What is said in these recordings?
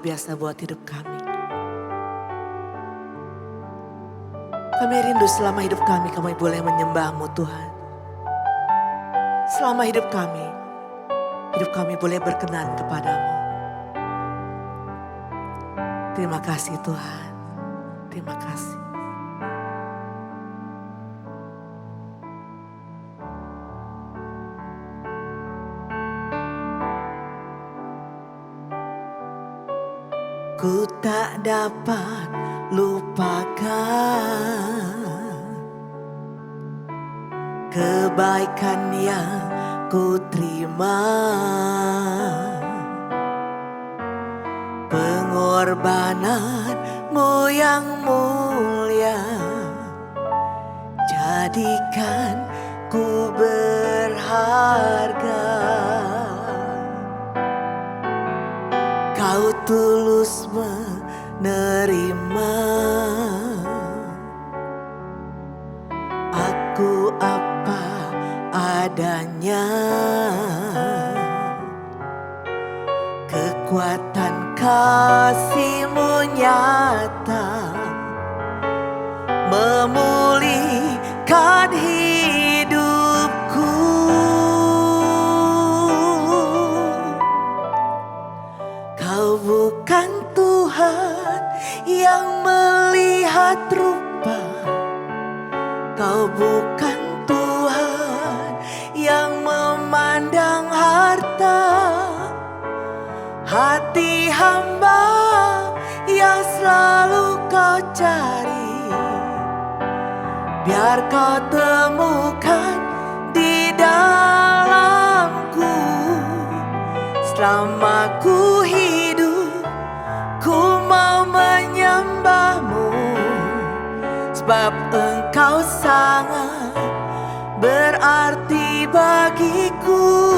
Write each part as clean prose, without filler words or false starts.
luar biasa buat hidup kami. Kami rindu selama hidup kami boleh menyembah-Mu Tuhan. Selama hidup kami boleh berkenan kepadamu. Terima kasih Tuhan, terima kasih. Ku tak dapat lupakan kebaikan yang ku terima, pengorbanan-Mu yang mulia, jadikan ku berharga. Kau tulus menerima aku apa adanya. Kekuatan kasih-Mu nyata memulihkan hidupku. Kau bukan Tuhan yang melihat rupa, Kau bukan Tuhan yang memandang harta. Hati hamba yang selalu Kau cari, biar Kau temukan di dalamku. Selama ku hidup, ku mau menyembah-Mu, sebab Engkau sangat berarti bagiku.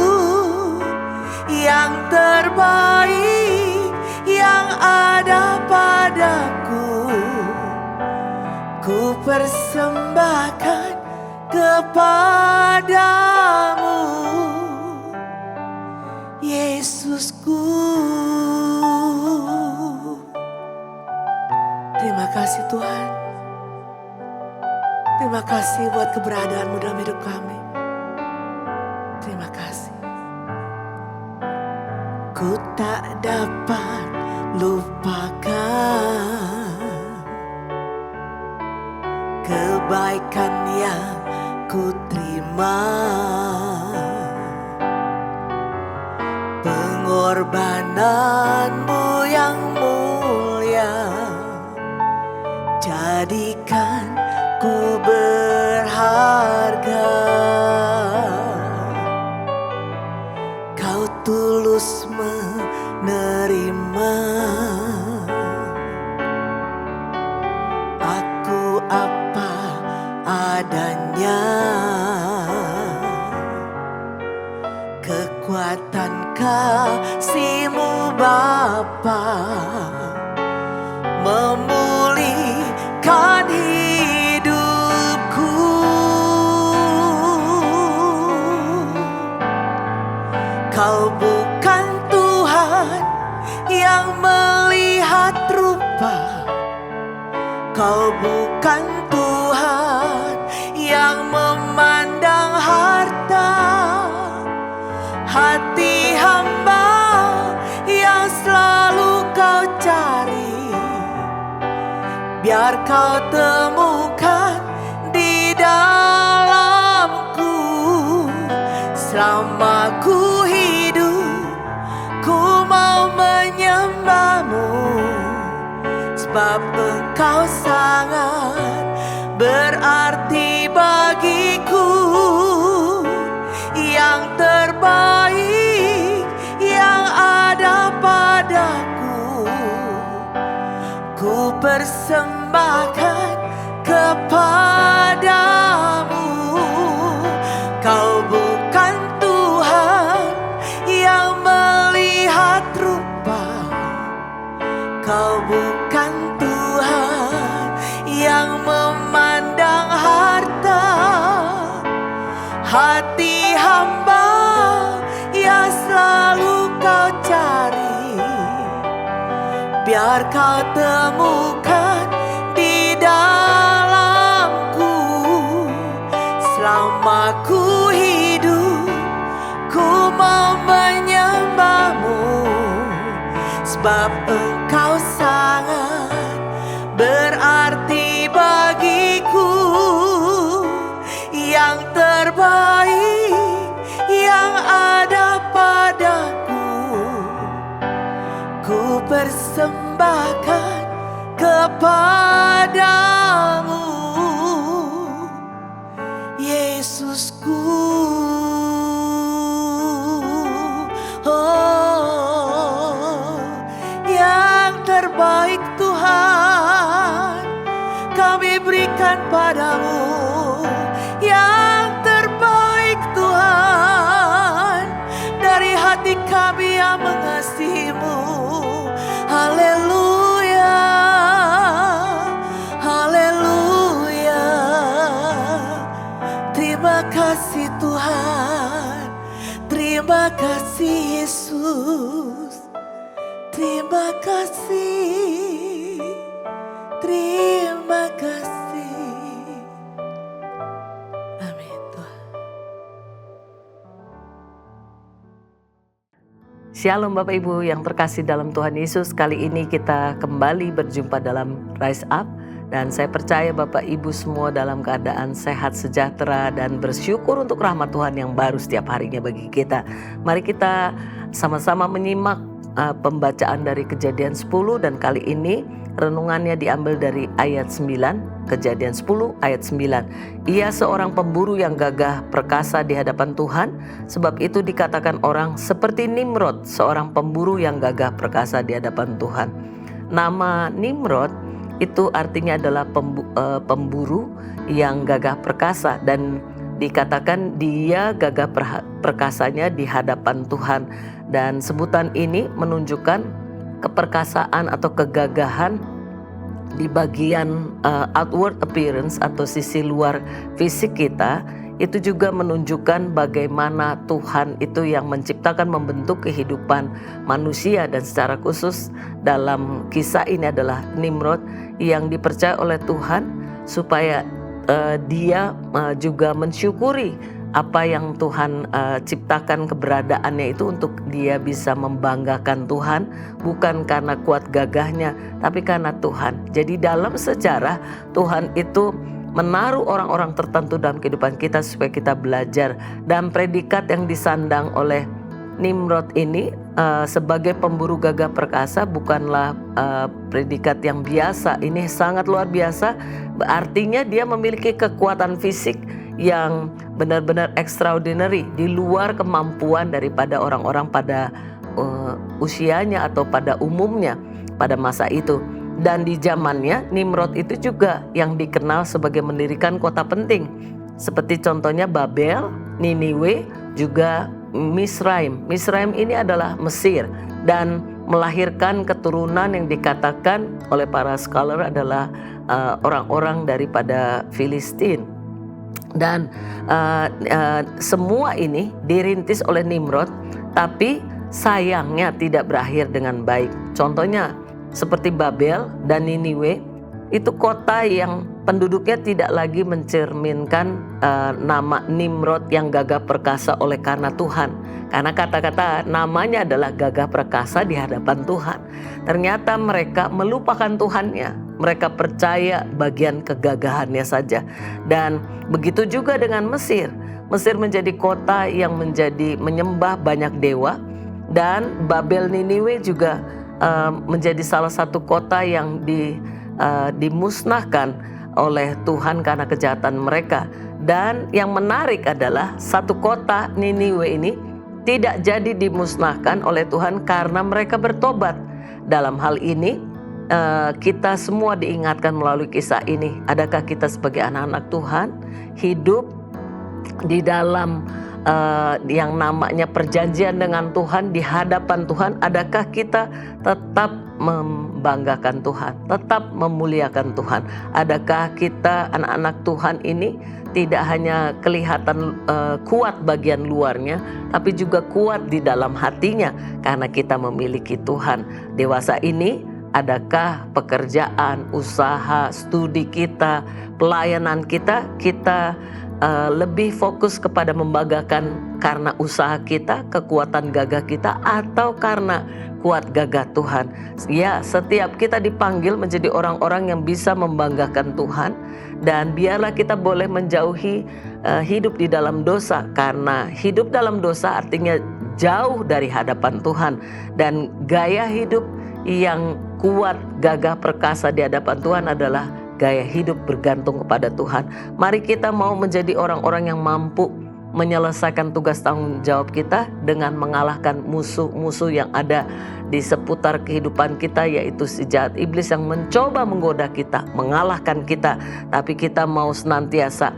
Yang terbaik yang ada padaku, ku persembahkan kepadamu, Yesusku. Terima kasih Tuhan. Terima kasih buat keberadaan-Mu dalam hidup kami. Terima kasih. Ku tak dapat lupakan kebaikan yang ku terima, pengorbanan-Mu yang mulia, jadikan ku berharga. Kau tulus menerima aku apa adanya. Kekuatan kasih-Mu Bapa memulihkan hidupku. Kau bukan Tuhan yang melihat rupa, Kau bukan Tuhan yang memandang harta. Hati hamba yang selalu Kau cari, biar Kau temukan di dalamku. Selama ku hidup, ku mau menyembah-Mu, sebab Engkau sangat berarti bagiku. Yang terbaik yang ada padaku, ku persembahkan kepadamu. Kau bukan Tuhan yang melihat rupa, Kau bukan Tuhan yang memandang harta. Hati hamba yang selalu Kau cari, biar kau temukan di dalamku. Selama ku hidup, ku mau menyembahmu, sebab Engkau sangat berarti bagiku. Yang terbaik yang ada padaku, ku persembahkan kepadamu, Yesusku. Oh, yang terbaik Tuhan kami berikan padamu. Yang terbaik Tuhan dari hati kami yang mengasihimu. Haleluya, haleluya. Terima kasih Tuhan, terima kasih Yesus, terima kasih, terima kasih. Amin Tuhan. Shalom Bapak Ibu yang terkasih dalam Tuhan Yesus. Kali ini kita kembali berjumpa dalam Rise Up. Dan saya percaya Bapak Ibu semua dalam keadaan sehat, sejahtera, dan bersyukur untuk rahmat Tuhan yang baru setiap harinya bagi kita. Mari kita sama-sama menyimak pembacaan dari Kejadian 10, dan kali ini renungannya diambil dari ayat 9, Kejadian 10 ayat 9. Ia seorang pemburu yang gagah perkasa di hadapan Tuhan, sebab itu dikatakan orang seperti Nimrod, seorang pemburu yang gagah perkasa di hadapan Tuhan. Nama Nimrod itu artinya adalah pemburu yang gagah perkasa, dan dikatakan dia gagah perkasanya di hadapan Tuhan. Dan sebutan ini menunjukkan keperkasaan atau kegagahan di bagian outward appearance atau sisi luar fisik kita. Itu juga menunjukkan bagaimana Tuhan itu yang menciptakan, membentuk kehidupan manusia. Dan secara khusus dalam kisah ini adalah Nimrod yang dipercaya oleh Tuhan supaya dia juga mensyukuri apa yang Tuhan ciptakan, keberadaannya itu untuk dia bisa membanggakan Tuhan, bukan karena kuat gagahnya tapi karena Tuhan. Jadi dalam sejarah Tuhan itu menaruh orang-orang tertentu dalam kehidupan kita supaya kita belajar. Dan predikat yang disandang oleh Nimrod ini sebagai pemburu gagah perkasa bukanlah predikat yang biasa. Ini sangat luar biasa. Artinya dia memiliki kekuatan fisik yang benar-benar extraordinary, di luar kemampuan daripada orang-orang pada usianya atau pada umumnya pada masa itu. Dan di zamannya Nimrod itu juga yang dikenal sebagai mendirikan kota penting, seperti contohnya Babel, Niniwe, juga Misraim. Misraim ini adalah Mesir, dan melahirkan keturunan yang dikatakan oleh para scholar adalah orang-orang daripada Filistin. Dan semua ini dirintis oleh Nimrod, tapi sayangnya tidak berakhir dengan baik. Contohnya seperti Babel dan Niniwe, itu kota yang penduduknya tidak lagi mencerminkan nama Nimrod yang gagah perkasa oleh karena Tuhan. Karena kata-kata namanya adalah gagah perkasa di hadapan Tuhan. Ternyata mereka melupakan Tuhannya. Mereka percaya bagian kegagahannya saja. Dan begitu juga dengan Mesir. Mesir menjadi kota yang menyembah banyak dewa. Dan Babel Niniwe juga menjadi salah satu kota yang dimusnahkan oleh Tuhan karena kejahatan mereka. Dan yang menarik adalah satu kota Niniwe ini tidak jadi dimusnahkan oleh Tuhan karena mereka bertobat. Dalam hal ini kita semua diingatkan melalui kisah ini. Adakah kita sebagai anak-anak Tuhan hidup di dalam yang namanya perjanjian dengan Tuhan, di hadapan Tuhan? Adakah kita tetap membanggakan Tuhan, tetap memuliakan Tuhan? Adakah kita anak-anak Tuhan ini tidak hanya kelihatan kuat bagian luarnya, tapi juga kuat di dalam hatinya karena kita memiliki Tuhan? Dewasa ini Adakah pekerjaan, usaha, studi kita, pelayanan kita lebih fokus kepada membanggakan karena usaha kita, kekuatan gagah kita, atau karena kuat gagah Tuhan? Ya, setiap kita dipanggil menjadi orang-orang yang bisa membanggakan Tuhan, dan biarlah kita boleh menjauhi hidup di dalam dosa, karena hidup dalam dosa artinya jauh dari hadapan Tuhan, dan gaya hidup yang kuat, gagah, perkasa di hadapan Tuhan adalah gaya hidup bergantung kepada Tuhan. Mari kita mau menjadi orang-orang yang mampu menyelesaikan tugas tanggung jawab kita dengan mengalahkan musuh-musuh yang ada di seputar kehidupan kita, yaitu si jahat iblis yang mencoba menggoda kita, mengalahkan kita. Tapi kita mau senantiasa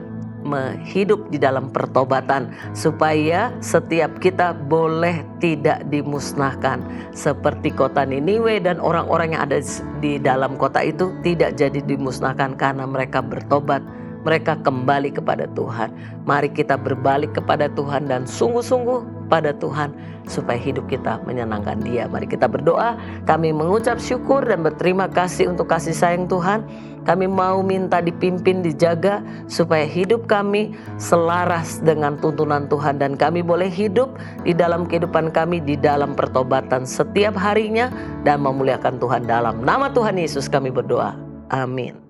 hidup di dalam pertobatan, supaya setiap kita boleh tidak dimusnahkan seperti kota Niniwe, dan orang-orang yang ada di dalam kota itu tidak jadi dimusnahkan karena mereka bertobat, mereka kembali kepada Tuhan. Mari kita berbalik kepada Tuhan dan sungguh-sungguh pada Tuhan supaya hidup kita menyenangkan Dia. Mari kita berdoa. Kami mengucap syukur dan berterima kasih untuk kasih sayang Tuhan. Kami mau minta dipimpin, dijaga supaya hidup kami selaras dengan tuntunan Tuhan, dan kami boleh hidup di dalam kehidupan kami di dalam pertobatan setiap harinya dan memuliakan Tuhan. Dalam nama Tuhan Yesus kami berdoa. Amin.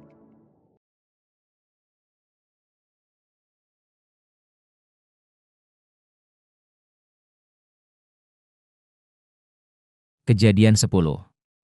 Kejadian 10.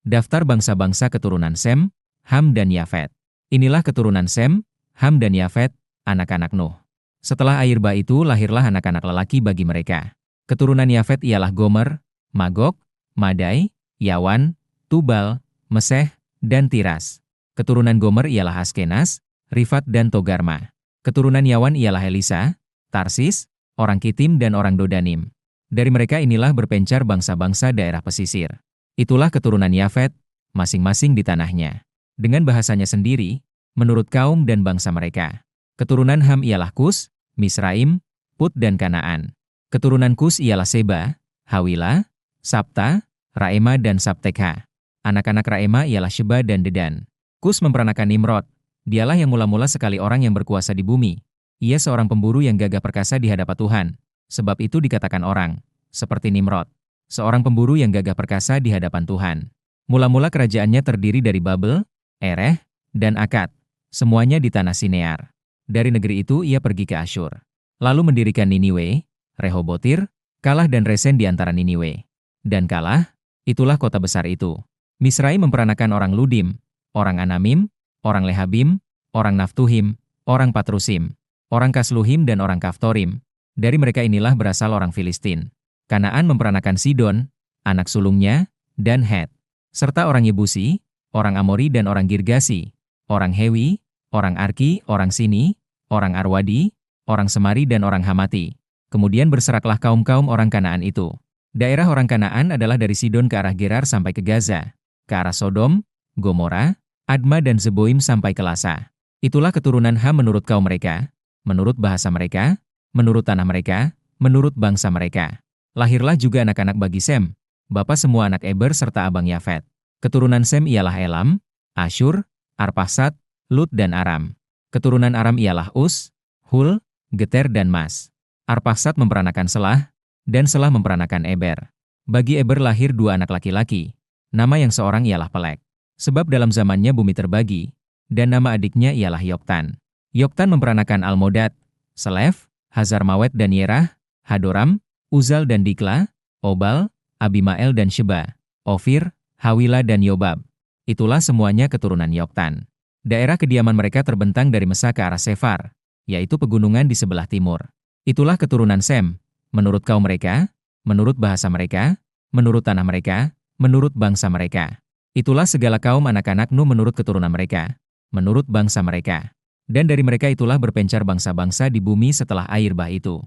Daftar bangsa-bangsa keturunan Sem, Ham dan Yafet. Inilah keturunan Sem, Ham dan Yafet, anak-anak Nuh. Setelah air bah itu lahirlah anak-anak lelaki bagi mereka. Keturunan Yafet ialah Gomer, Magog, Madai, Yawan, Tubal, Meseh, dan Tiras. Keturunan Gomer ialah Askenas, Rifat dan Togarma. Keturunan Yawan ialah Elisa, Tarsis, orang Kitim dan orang Dodanim. Dari mereka inilah berpencar bangsa-bangsa daerah pesisir. Itulah keturunan Yafet, masing-masing di tanahnya, dengan bahasanya sendiri, menurut kaum dan bangsa mereka. Keturunan Ham ialah Kus, Misraim, Put dan Kanaan. Keturunan Kus ialah Seba, Hawila, Sabta, Raema dan Sabtekha. Anak-anak Raema ialah Sheba dan Dedan. Kus memperanakan Nimrod. Dialah yang mula-mula sekali orang yang berkuasa di bumi. Ia seorang pemburu yang gagah perkasa di hadapan Tuhan. Sebab itu dikatakan orang, seperti Nimrod, seorang pemburu yang gagah perkasa di hadapan Tuhan. Mula-mula kerajaannya terdiri dari Babel, Ereh, dan Akad, semuanya di tanah Sinear. Dari negeri itu ia pergi ke Asyur. Lalu mendirikan Niniwe, Rehobotir, Kalah dan Resen di antara Niniwe. Dan Kalah, itulah kota besar itu. Misrai memperanakan orang Ludim, orang Anamim, orang Lehabim, orang Naftuhim, orang Patrusim, orang Kasluhim dan orang Kaftorim. Dari mereka inilah berasal orang Filistin. Kanaan memperanakan Sidon, anak sulungnya, dan Het, serta orang Yebusi, orang Amori dan orang Girgasi, orang Hewi, orang Arki, orang Sini, orang Arwadi, orang Semari dan orang Hamati. Kemudian berseraklah kaum-kaum orang Kanaan itu. Daerah orang Kanaan adalah dari Sidon ke arah Gerar sampai ke Gaza, ke arah Sodom, Gomora, Adma dan Zeboim sampai ke Lasa. Itulah keturunan Ham menurut kaum mereka, menurut bahasa mereka, menurut tanah mereka, menurut bangsa mereka. Lahirlah juga anak-anak bagi Sem, bapa semua anak Eber serta abang Yafet. Keturunan Sem ialah Elam, Asyur, Arphaksad, Lut dan Aram. Keturunan Aram ialah Us, Hul, Geter dan Mas. Arphaksad memperanakan Selah, dan Selah memperanakan Eber. Bagi Eber lahir dua anak laki-laki. Nama yang seorang ialah Pelek, sebab dalam zamannya bumi terbagi, dan nama adiknya ialah Yoktan. Yoktan memperanakan Almodad, Selef, Hazarmawet dan Yerah, Hadoram, Uzal dan Dikla, Obal, Abimael dan Sheba, Ofir, Hawila dan Yobab. Itulah semuanya keturunan Yoktan. Daerah kediaman mereka terbentang dari Mesa ke arah Sefar, yaitu pegunungan di sebelah timur. Itulah keturunan Sem, menurut kaum mereka, menurut bahasa mereka, menurut tanah mereka, menurut bangsa mereka. Itulah segala kaum anak-anak Nuh menurut keturunan mereka, menurut bangsa mereka. Dan dari mereka itulah berpencar bangsa-bangsa di bumi setelah air bah itu.